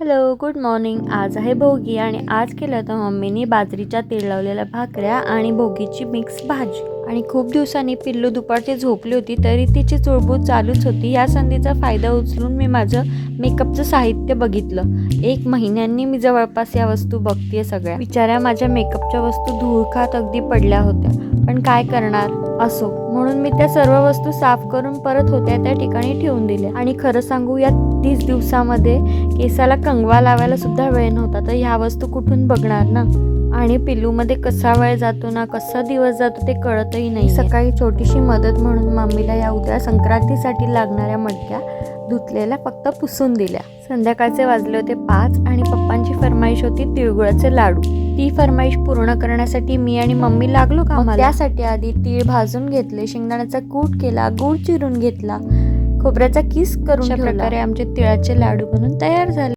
Hello, good morning. आज आहे भोगी आणि आज केलं होतं मम्मीनी बाजरीच्या तेल लावलेल्या भाकऱ्या आणि भोगीची मिक्स भाजी. आणि खूप दिवसांनी पिल्लू दुपारची झोपली होती तरी तिची चुळबुळ चालूच होती. या संधीचा फायदा उचलून मी माझं मेकअपचं साहित्य बघितलं. 1 महिन्यांनी मी जवळपास या वस्तू बघतेय सगळ्या. बिचाऱ्या माझ्या मेकअपच्या वस्तू धूळ खात अगदी पडल्या होत्या, पण काय करणार. असो म्हणून मी त्या सर्व वस्तू साफ करून परत होत्या त्या ठिकाणी ठेवून दिल्या. आणि खरं सांगू, या 30 दिवसामध्ये केसाला कंगवा लावायला सुद्धा वेळ नव्हता, तर ह्या वस्तू कुठून बघणार ना. आणि पिल्लूमध्ये कसा वेळ जातो ना, कसा दिवस जातो ते कळतही नाही. सकाळी छोटीशी मदत म्हणून मम्मीला या उद्या संक्रांतीसाठी लागणाऱ्या मटक्या धुतलेल्या फक्त पुसून दिल्या. संध्याकाळचे वाजले होते 5 आणि पप्पांची फरमाईश होती तिळगुळाचे लाडू. ती फरमाईश पूर्ण करण्यासाठी मी आणि मम्मी लागलो कामाला. त्यासाठी आधी तीळ भाजून घेतले, शेंगदाण्याचा कूट केला, गूळ चिरून घेतला, खोबऱ्याचा किस करून. अशा प्रकारे आमचे तिळाचे लाडू बनून तयार झाले.